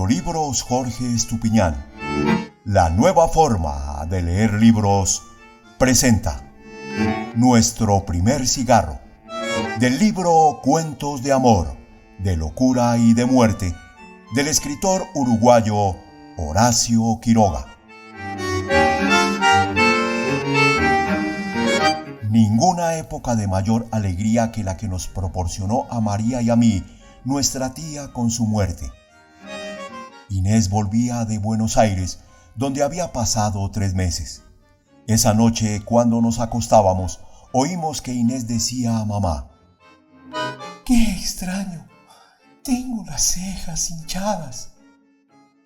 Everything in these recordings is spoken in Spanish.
Audiolibros Jorge Estupiñán, la nueva forma de leer libros, presenta Nuestro primer cigarro, del libro Cuentos de amor, de locura y de muerte, del escritor uruguayo Horacio Quiroga. Ninguna época de mayor alegría que la que nos proporcionó a María y a mí nuestra tía con su muerte. Inés volvía de Buenos Aires, donde había pasado 3 meses. Esa noche, cuando nos acostábamos, oímos que Inés decía a mamá: ¡Qué extraño! Tengo las cejas hinchadas.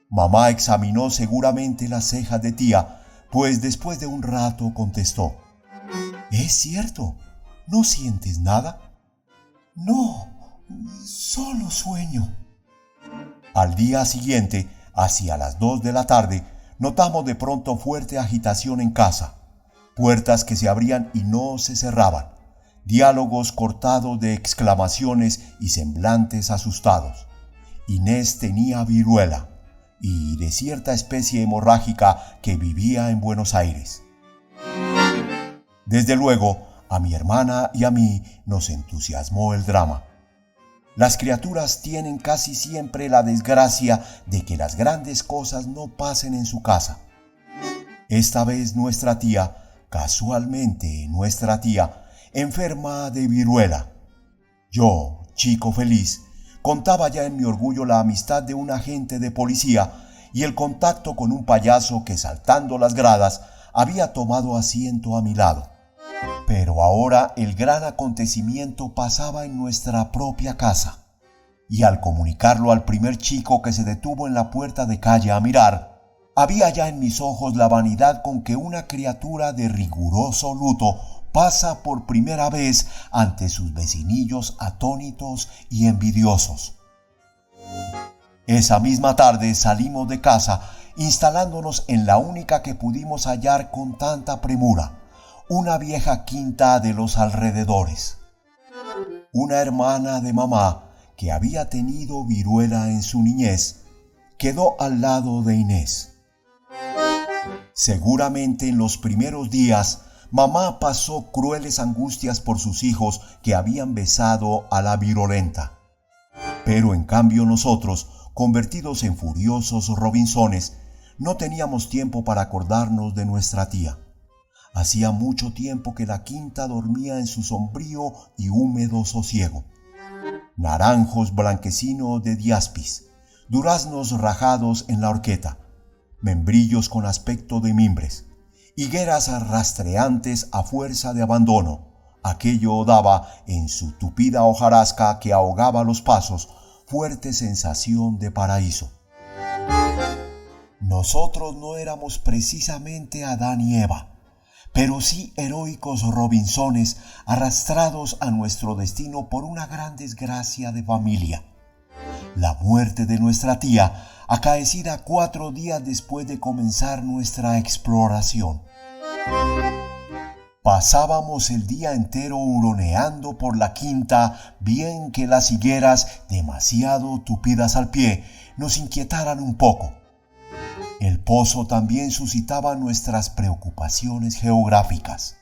Mamá examinó seguramente las cejas de tía, pues después de un rato contestó: «¿Es cierto? ¿No sientes nada?» No, solo sueño. Al día siguiente, hacia las 2 de la tarde, notamos de pronto fuerte agitación en casa. Puertas que se abrían y no se cerraban. Diálogos cortados de exclamaciones y semblantes asustados. Inés tenía viruela y de cierta especie hemorrágica que vivía en Buenos Aires. Desde luego, a mi hermana y a mí nos entusiasmó el drama. Las criaturas tienen casi siempre la desgracia de que las grandes cosas no pasen en su casa. Esta vez nuestra tía, casualmente nuestra tía, enferma de viruela. Yo, chico feliz, contaba ya en mi orgullo la amistad de un agente de policía y el contacto con un payaso que, saltando las gradas, había tomado asiento a mi lado. Pero ahora el gran acontecimiento pasaba en nuestra propia casa, y al comunicarlo al primer chico que se detuvo en la puerta de calle a mirar, había ya en mis ojos la vanidad con que una criatura de riguroso luto pasa por primera vez ante sus vecinillos atónitos y envidiosos. Esa misma tarde salimos de casa, instalándonos en la única que pudimos hallar con tanta premura, una vieja quinta de los alrededores. Una hermana de mamá, que había tenido viruela en su niñez, quedó al lado de Inés. Seguramente en los primeros días, mamá pasó crueles angustias por sus hijos que habían besado a la virulenta. Pero en cambio nosotros, convertidos en furiosos Robinsones, no teníamos tiempo para acordarnos de nuestra tía. Hacía mucho tiempo que la quinta dormía en su sombrío y húmedo sosiego. Naranjos blanquecinos de diaspis, duraznos rajados en la horqueta, membrillos con aspecto de mimbres, higueras rastreantes a fuerza de abandono. Aquello daba, en su tupida hojarasca que ahogaba los pasos, fuerte sensación de paraíso. Nosotros no éramos precisamente Adán y Eva, pero sí heroicos Robinsones arrastrados a nuestro destino por una gran desgracia de familia. La muerte de nuestra tía, acaecida 4 días después de comenzar nuestra exploración. Pasábamos el día entero huroneando por la quinta, bien que las higueras, demasiado tupidas al pie, nos inquietaran un poco. El pozo también suscitaba nuestras preocupaciones geográficas.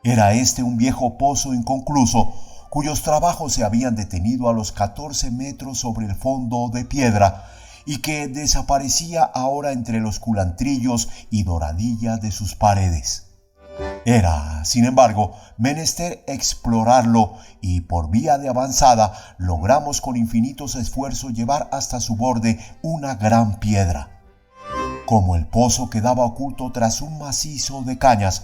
Era este un viejo pozo inconcluso, cuyos trabajos se habían detenido a los 14 metros sobre el fondo de piedra y que desaparecía ahora entre los culantrillos y doradillas de sus paredes. Era, sin embargo, menester explorarlo y por vía de avanzada logramos con infinitos esfuerzos llevar hasta su borde una gran piedra. Como el pozo quedaba oculto tras un macizo de cañas,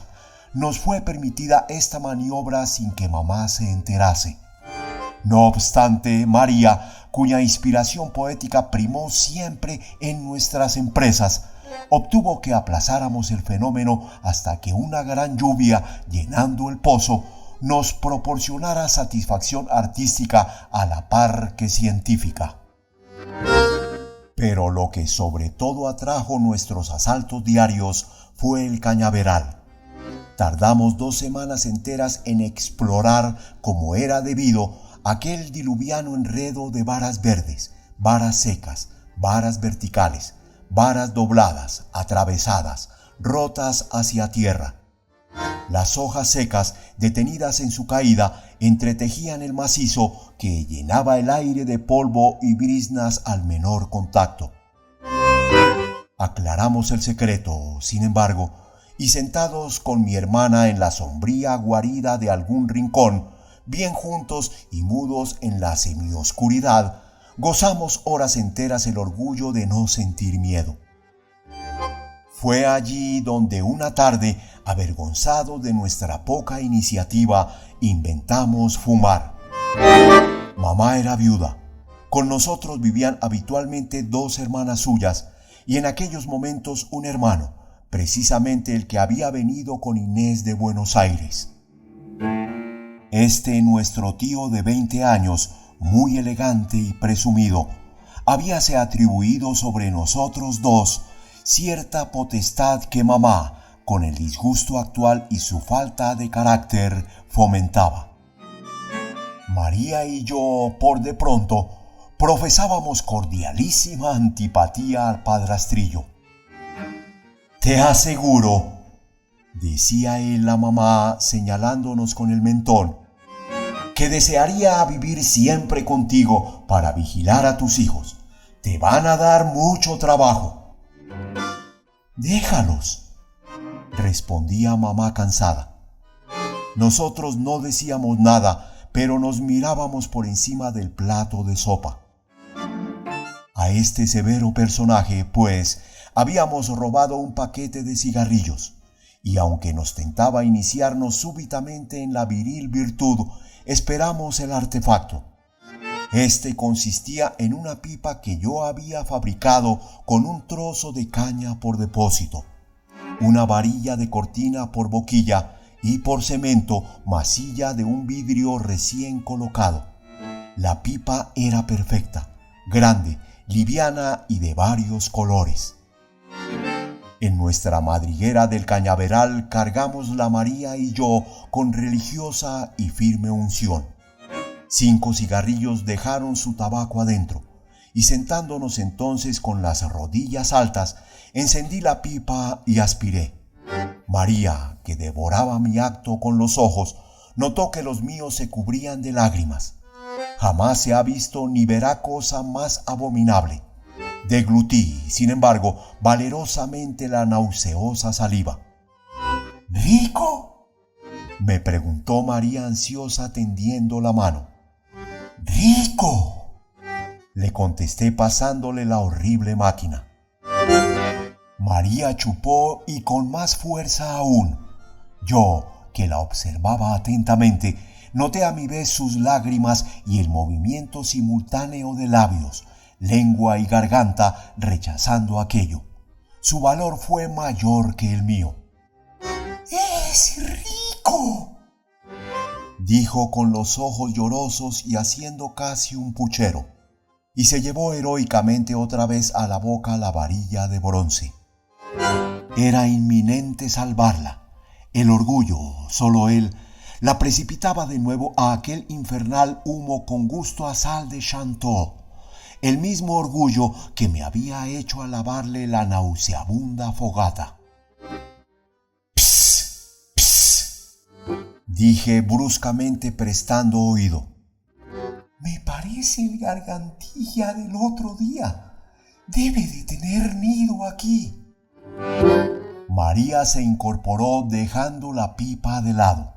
nos fue permitida esta maniobra sin que mamá se enterase. No obstante, María, cuya inspiración poética primó siempre en nuestras empresas, obtuvo que aplazáramos el fenómeno hasta que una gran lluvia, llenando el pozo, nos proporcionara satisfacción artística a la par que científica. Pero lo que sobre todo atrajo nuestros asaltos diarios fue el cañaveral. Tardamos 2 semanas enteras en explorar, como era debido, aquel diluviano enredo de varas verdes, varas secas, varas verticales, varas dobladas, atravesadas, rotas hacia tierra. Las hojas secas, detenidas en su caída, entretejían el macizo que llenaba el aire de polvo y briznas al menor contacto. Aclaramos el secreto, sin embargo, y sentados con mi hermana en la sombría guarida de algún rincón, bien juntos y mudos en la semioscuridad, gozamos horas enteras el orgullo de no sentir miedo. Fue allí donde una tarde, avergonzados de nuestra poca iniciativa, inventamos fumar. Mamá era viuda. Con nosotros vivían habitualmente 2 hermanas suyas y en aquellos momentos un hermano, precisamente el que había venido con Inés de Buenos Aires. Nuestro tío de 20 años, muy elegante y presumido, habíase atribuido sobre nosotros 2 cierta potestad que mamá, con el disgusto actual y su falta de carácter, fomentaba. María y yo, por de pronto, profesábamos cordialísima antipatía al padrastrillo. «Te aseguro», decía él a mamá señalándonos con el mentón, «que desearía vivir siempre contigo para vigilar a tus hijos. Te van a dar mucho trabajo». «Déjalos», respondía mamá cansada. Nosotros no decíamos nada, pero nos mirábamos por encima del plato de sopa. A este severo personaje, pues, habíamos robado un paquete de cigarrillos, y aunque nos tentaba iniciarnos súbitamente en la viril virtud, esperamos el artefacto. Consistía en una pipa que yo había fabricado con un trozo de caña por depósito, una varilla de cortina por boquilla y por cemento masilla de un vidrio recién colocado. La pipa era perfecta, grande, liviana y de varios colores. En nuestra madriguera del cañaveral cargamos la María y yo con religiosa y firme unción. 5 cigarrillos dejaron su tabaco adentro, y sentándonos entonces con las rodillas altas, encendí la pipa y aspiré. María, que devoraba mi acto con los ojos, notó que los míos se cubrían de lágrimas. Jamás se ha visto ni verá cosa más abominable. Deglutí, sin embargo, valerosamente la nauseosa saliva. «¿Rico?», me preguntó María ansiosa tendiendo la mano. «¡Rico!», le contesté pasándole la horrible máquina. María chupó y con más fuerza aún. Yo, que la observaba atentamente, noté a mi vez sus lágrimas y el movimiento simultáneo de labios, lengua y garganta rechazando aquello. Su valor fue mayor que el mío. «¡Es rico!», dijo con los ojos llorosos y haciendo casi un puchero, y se llevó heroicamente otra vez a la boca la varilla de bronce. Era inminente salvarla. El orgullo, solo él, la precipitaba de nuevo a aquel infernal humo con gusto a sal de Chanteau, el mismo orgullo que me había hecho alabarle la nauseabunda fogata. «Pss, pss», dije bruscamente prestando oído. «Me parece el gargantilla del otro día. Debe de tener nido aquí». María se incorporó dejando la pipa de lado,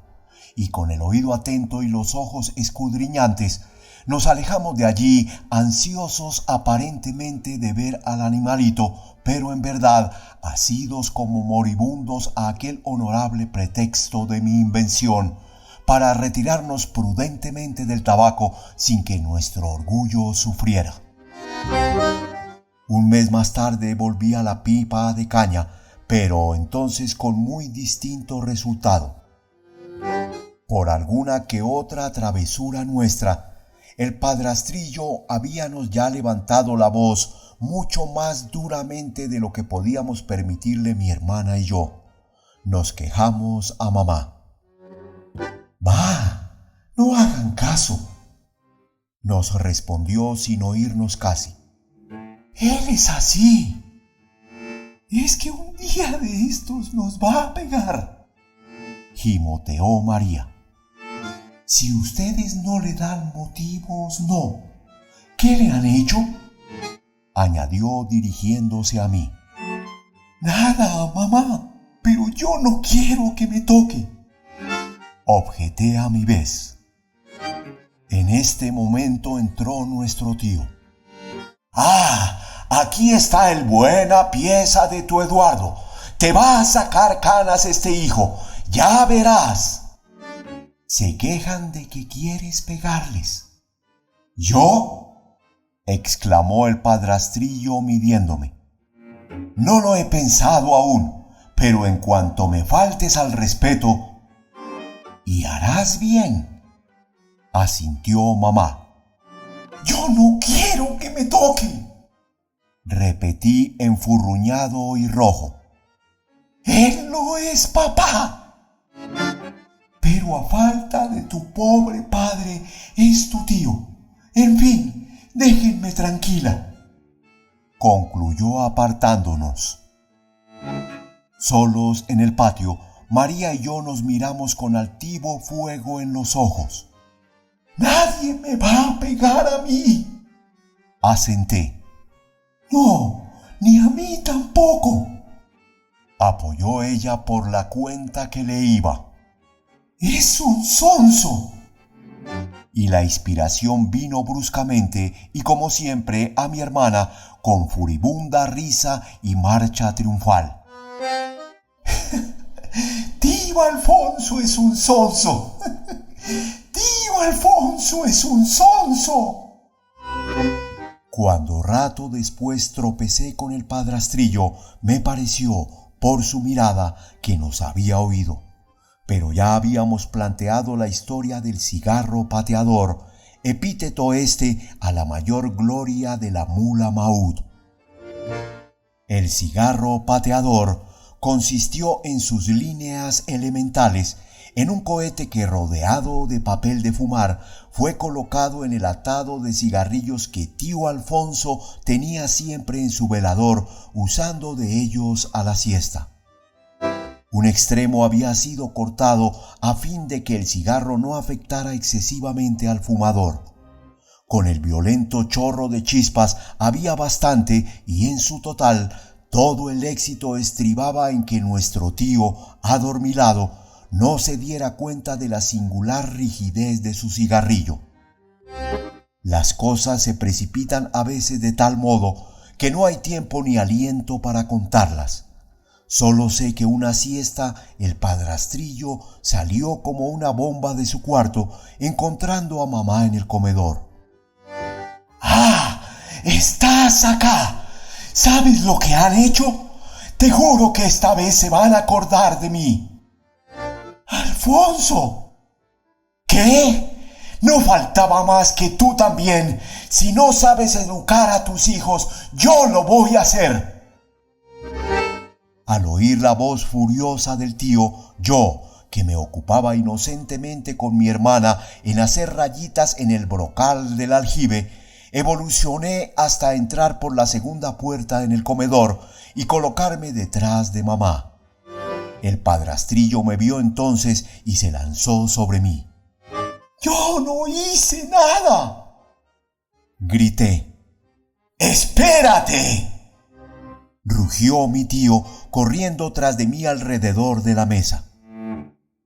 y con el oído atento y los ojos escudriñantes, nos alejamos de allí ansiosos aparentemente de ver al animalito, pero en verdad asidos como moribundos a aquel honorable pretexto de mi invención, para retirarnos prudentemente del tabaco sin que nuestro orgullo sufriera. Un mes más tarde volví a la pipa de caña, pero entonces con muy distinto resultado. Por alguna que otra travesura nuestra, el padrastrillo habíanos ya levantado la voz mucho más duramente de lo que podíamos permitirle mi hermana y yo. Nos quejamos a mamá. «Va, no hagan caso», nos respondió sin oírnos casi. Él es así. Es que un día de estos nos va a pegar, gimoteó María. Si ustedes no le dan motivos, no. ¿Qué le han hecho?, añadió dirigiéndose a mí. Nada, mamá, pero yo no quiero que me toque, objeté a mi vez. En este momento entró nuestro tío. ¡Ah! Aquí está el buena pieza de tu Eduardo. Te va a sacar canas este hijo. Ya verás. Se quejan de que quieres pegarles. ¿Yo?, exclamó el padrastrillo midiéndome. No lo he pensado aún, pero en cuanto me faltes al respeto, y harás bien, asintió mamá. Yo no quiero que me toque, repetí enfurruñado y rojo. Él no es papá, pero a falta de tu pobre padre es tu tío. En fin, déjenme tranquila, concluyó apartándonos. Solos en el patio, María y yo nos miramos con altivo fuego en los ojos. Nadie me va a pegar a mí, asenté. No, ni a mí tampoco, apoyó ella por la cuenta que le iba. Es un sonso. Y la inspiración vino bruscamente y como siempre a mi hermana con furibunda risa y marcha triunfal. Tío Alfonso es un sonso. Tío Alfonso es un sonso. Cuando rato después tropecé con el padrastrillo, me pareció, por su mirada, que nos había oído. Pero ya habíamos planteado la historia del cigarro pateador, epíteto este a la mayor gloria de la mula Maud. El cigarro pateador consistió en sus líneas elementales en un cohete que, rodeado de papel de fumar, fue colocado en el atado de cigarrillos que tío Alfonso tenía siempre en su velador, usando de ellos a la siesta. Un extremo había sido cortado a fin de que el cigarro no afectara excesivamente al fumador. Con el violento chorro de chispas había bastante y en su total todo el éxito estribaba en que nuestro tío, adormilado, no se diera cuenta de la singular rigidez de su cigarrillo. Las cosas se precipitan a veces de tal modo que no hay tiempo ni aliento para contarlas. Solo sé que una siesta el padrastrillo salió como una bomba de su cuarto, encontrando a mamá en el comedor. ¡Ah! ¡Estás acá! ¿Sabes lo que han hecho? Te juro que esta vez se van a acordar de mí. ¡Alfonso! ¿Qué? No faltaba más que tú también. Si no sabes educar a tus hijos, yo lo voy a hacer. Al oír la voz furiosa del tío, yo, que me ocupaba inocentemente con mi hermana en hacer rayitas en el brocal del aljibe, evolucioné hasta entrar por la segunda puerta en el comedor y colocarme detrás de mamá. El padrastrillo me vio entonces y se lanzó sobre mí. ¡Yo no hice nada!, grité. ¡Espérate!, rugió mi tío corriendo tras de mí alrededor de la mesa.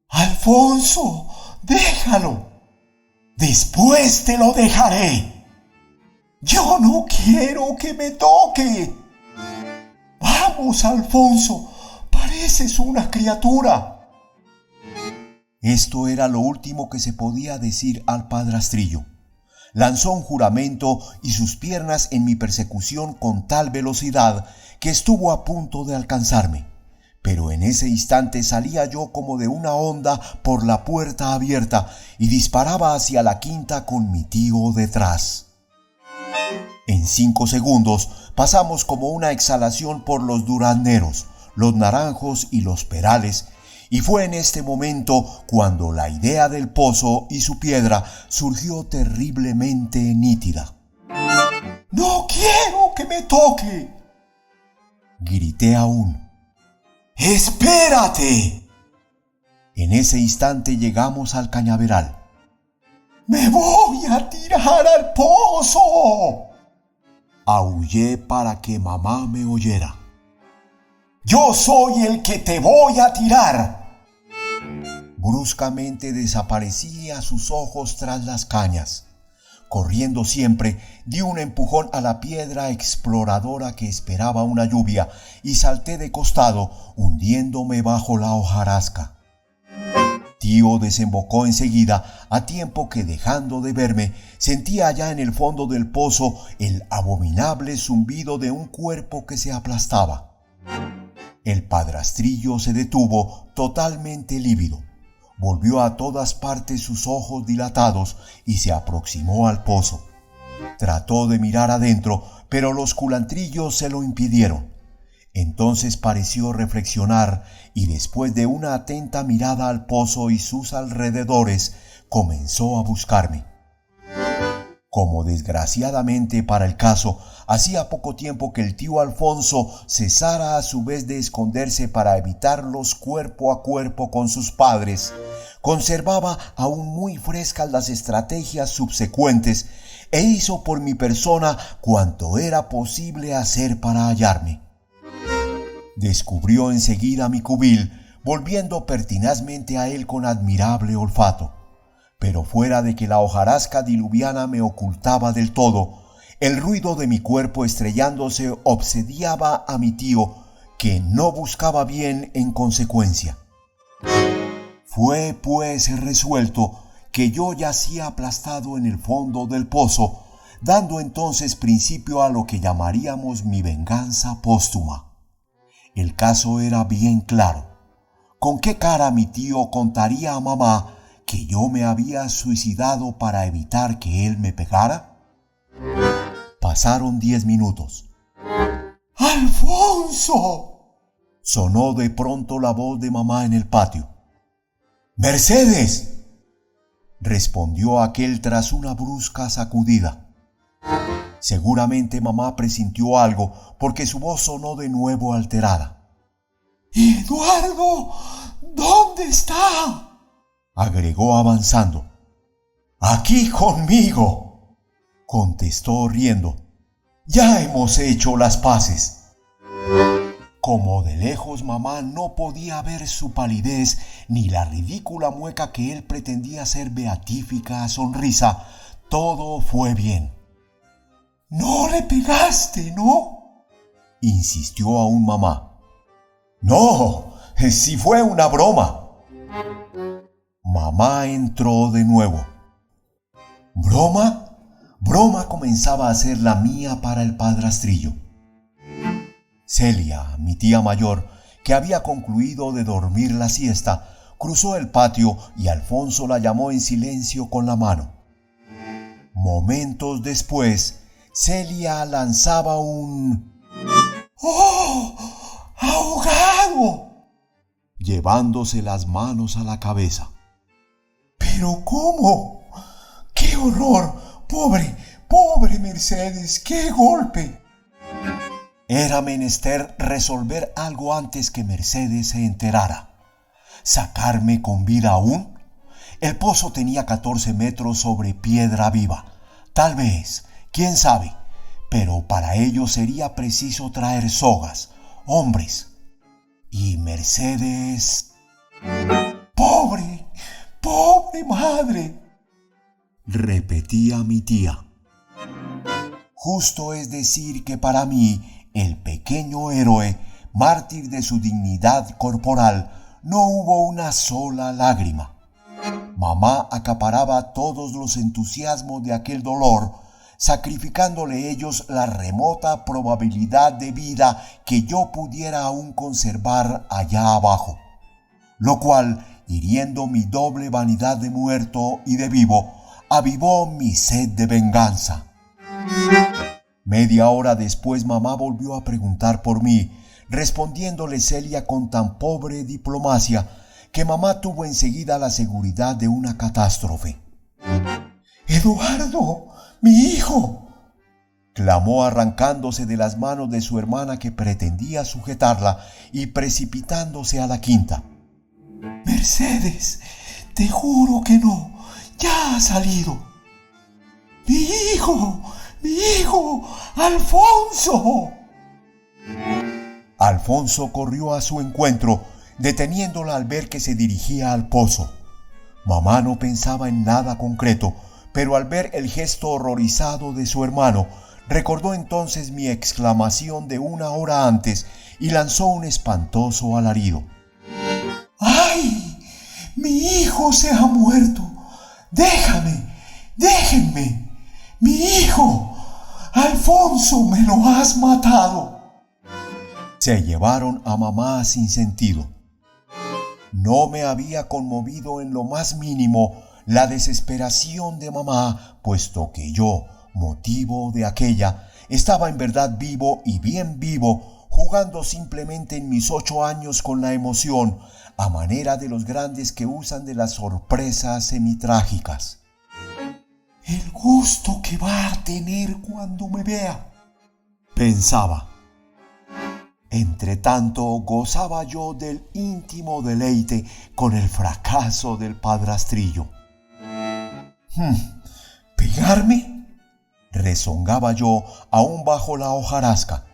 ¡Alfonso, déjalo! ¡Después te lo dejaré! ¡Yo no quiero que me toque! ¡Vamos, Alfonso! ¡Pareces una criatura! Esto era lo último que se podía decir al padrastrillo. Lanzó un juramento y sus piernas en mi persecución con tal velocidad que estuvo a punto de alcanzarme. Pero en ese instante salía yo como de una onda por la puerta abierta y disparaba hacia la quinta con mi tío detrás. En 5 segundos pasamos como una exhalación por los durazneros, los naranjos y los perales, y fue en este momento cuando la idea del pozo y su piedra surgió terriblemente nítida. ¡No quiero que me toque! Grité aún. ¡Espérate! En ese instante llegamos al cañaveral. ¡Me voy a tirar al pozo! Aullé para que mamá me oyera. ¡Yo soy el que te voy a tirar! Bruscamente desaparecí a sus ojos tras las cañas. Corriendo siempre, di un empujón a la piedra exploradora que esperaba una lluvia y salté de costado, hundiéndome bajo la hojarasca. Tío desembocó enseguida, a tiempo que, dejando de verme, sentía allá en el fondo del pozo el abominable zumbido de un cuerpo que se aplastaba. El padrastrillo se detuvo totalmente lívido. Volvió a todas partes sus ojos dilatados y se aproximó al pozo. Trató de mirar adentro, pero los culantrillos se lo impidieron. Entonces pareció reflexionar y, después de una atenta mirada al pozo y sus alrededores, comenzó a buscarme. Como desgraciadamente para el caso, hacía poco tiempo que el tío Alfonso cesara a su vez de esconderse para evitarlos cuerpo a cuerpo con sus padres, conservaba aún muy frescas las estrategias subsecuentes e hizo por mi persona cuanto era posible hacer para hallarme. Descubrió enseguida mi cubil, volviendo pertinazmente a él con admirable olfato. Pero fuera de que la hojarasca diluviana me ocultaba del todo, el ruido de mi cuerpo estrellándose obsediaba a mi tío, que no buscaba bien en consecuencia. Fue pues resuelto que yo yacía aplastado en el fondo del pozo, dando entonces principio a lo que llamaríamos mi venganza póstuma. El caso era bien claro. ¿Con qué cara mi tío contaría a mamá que yo me había suicidado para evitar que él me pegara? Pasaron 10 minutos. ¡Alfonso! Sonó de pronto la voz de mamá en el patio. ¡Mercedes!, respondió aquel tras una brusca sacudida. Seguramente mamá presintió algo, porque su voz sonó de nuevo alterada. ¡Eduardo! ¿Dónde está?, agregó avanzando. ¡Aquí conmigo!, contestó riendo. ¡Ya hemos hecho las paces! Como de lejos mamá no podía ver su palidez ni la ridícula mueca que él pretendía ser beatífica sonrisa, todo fue bien. «No le pegaste, ¿no?», insistió aún mamá. «No, si fue una broma». Mamá entró de nuevo. ¿Broma? Broma comenzaba a ser la mía para el padrastrillo. Celia, mi tía mayor, que había concluido de dormir la siesta, cruzó el patio y Alfonso la llamó en silencio con la mano. Momentos después, Celia lanzaba un ¡Oh! ¡Ahogado!, llevándose las manos a la cabeza. ¿Pero cómo? ¡Qué horror! ¡Pobre Mercedes! ¡Qué golpe! Era menester resolver algo antes que Mercedes se enterara. ¿Sacarme con vida aún? El pozo tenía 14 metros sobre piedra viva. Tal vez, quién sabe, pero para ello sería preciso traer sogas, hombres. Y Mercedes... ¡Pobre madre!, repetía mi tía. Justo es decir que para mí, el pequeño héroe, mártir de su dignidad corporal, no hubo una sola lágrima. Mamá acaparaba todos los entusiasmos de aquel dolor, sacrificándole ellos la remota probabilidad de vida que yo pudiera aún conservar allá abajo, lo cual, hiriendo mi doble vanidad de muerto y de vivo, avivó mi sed de venganza. Media hora después mamá volvió a preguntar por mí, respondiéndole Celia con tan pobre diplomacia que mamá tuvo enseguida la seguridad de una catástrofe. ¡Eduardo, mi hijo!, clamó arrancándose de las manos de su hermana que pretendía sujetarla y precipitándose a la quinta. Mercedes, te juro que no, ya ha salido. ¡Mi hijo! ¡Mi hijo! ¡Alfonso! Alfonso corrió a su encuentro, deteniéndola al ver que se dirigía al pozo. Mamá no pensaba en nada concreto, pero al ver el gesto horrorizado de su hermano, recordó entonces mi exclamación de una hora antes y lanzó un espantoso alarido. ¡Ay! ¡Mi hijo se ha muerto! ¡Déjenme! ¡Mi hijo! ¡Alfonso, me lo has matado! Se llevaron a mamá sin sentido. No me había conmovido en lo más mínimo la desesperación de mamá, puesto que yo, motivo de aquella, estaba en verdad vivo y bien vivo, jugando simplemente en mis 8 años con la emoción, a manera de los grandes que usan de las sorpresas semitrágicas. El gusto que va a tener cuando me vea, pensaba. Entretanto, gozaba yo del íntimo deleite con el fracaso del padrastrillo. ¿Pegarme? Rezongaba yo aún bajo la hojarasca.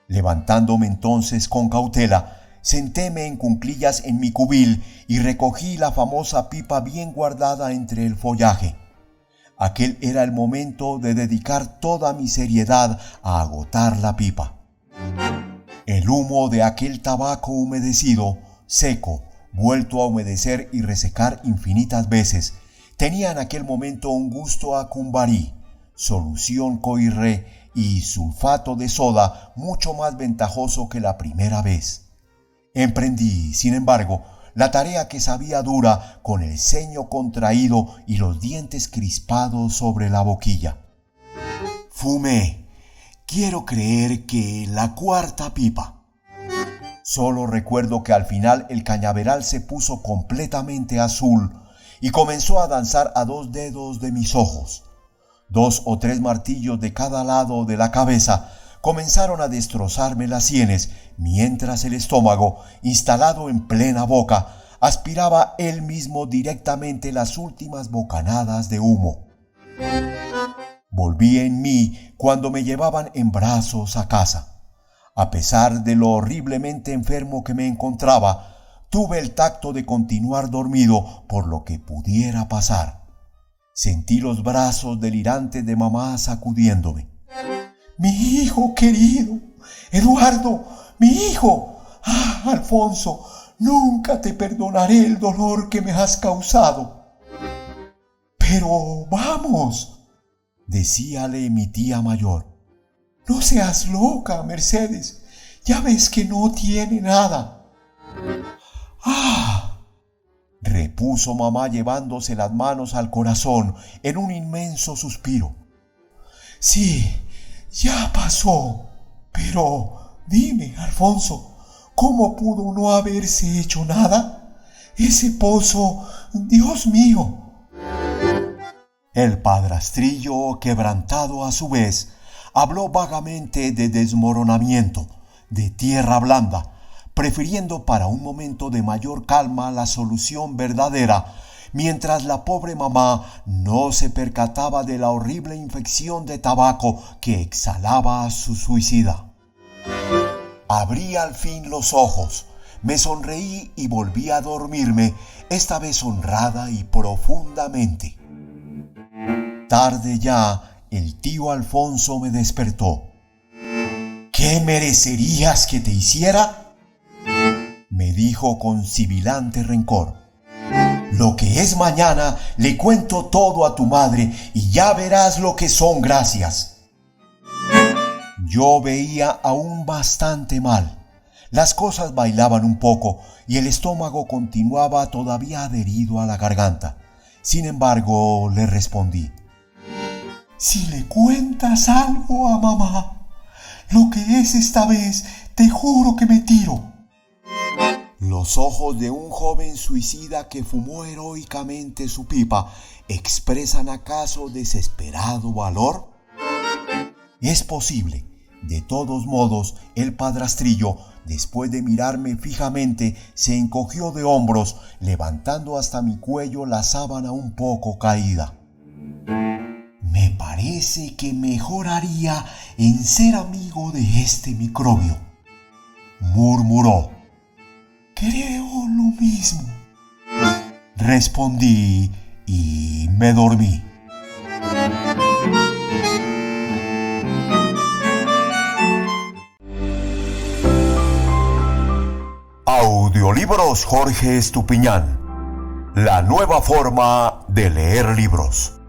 Levantándome entonces con cautela, sentéme en cuclillas en mi cubil y recogí la famosa pipa bien guardada entre el follaje. Aquel era el momento de dedicar toda mi seriedad a agotar la pipa. El humo de aquel tabaco humedecido, seco, vuelto a humedecer y resecar infinitas veces, tenía en aquel momento un gusto a cumbarí, solución coirré y sulfato de soda mucho más ventajoso que la primera vez. Emprendí, sin embargo, la tarea que sabía dura con el ceño contraído y los dientes crispados sobre la boquilla. Fumé. Quiero creer que la 4ª pipa. Solo recuerdo que al final el cañaveral se puso completamente azul y comenzó a danzar a 2 dedos de mis ojos. 2 o 3 martillos de cada lado de la cabeza comenzaron a destrozarme las sienes, mientras el estómago, instalado en plena boca, aspiraba él mismo directamente las últimas bocanadas de humo. Volví en mí cuando me llevaban en brazos a casa. A pesar de lo horriblemente enfermo que me encontraba, tuve el tacto de continuar dormido por lo que pudiera pasar. Sentí los brazos delirantes de mamá sacudiéndome. ¡Mi hijo querido! ¡Eduardo! ¡Mi hijo! ¡Ah, Alfonso! Nunca te perdonaré el dolor que me has causado. Pero vamos, decíale mi tía mayor. No seas loca, Mercedes. Ya ves que no tiene nada. ¡Ah! Repuso mamá llevándose las manos al corazón en un inmenso suspiro. Sí, ya pasó. Pero dime, Alfonso, ¿cómo pudo no haberse hecho nada? Ese pozo, Dios mío. El padrastrillo, quebrantado a su vez, habló vagamente de desmoronamiento, de tierra blanda, prefiriendo para un momento de mayor calma la solución verdadera, mientras la pobre mamá no se percataba de la horrible infección de tabaco que exhalaba su suicida. Abrí al fin los ojos, me sonreí y volví a dormirme, esta vez honrada y profundamente. Tarde ya, el tío Alfonso me despertó. ¿Qué merecerías que te hiciera?, me dijo con sibilante rencor. Lo que es mañana le cuento todo a tu madre y ya verás lo que son gracias. Yo veía aún bastante mal. Las cosas bailaban un poco y el estómago continuaba todavía adherido a la garganta. Sin embargo, le respondí. Si le cuentas algo a mamá, lo que es esta vez, te juro que me tiro. Los ojos de un joven suicida que fumó heroicamente su pipa, ¿expresan acaso desesperado valor? Es posible. De todos modos, el padrastrillo, después de mirarme fijamente, se encogió de hombros, levantando hasta mi cuello la sábana un poco caída. Me parece que mejoraría en ser amigo de este microbio, murmuró. Creo lo mismo, respondí y me dormí. Audiolibros Jorge Estupiñán. La nueva forma de leer libros.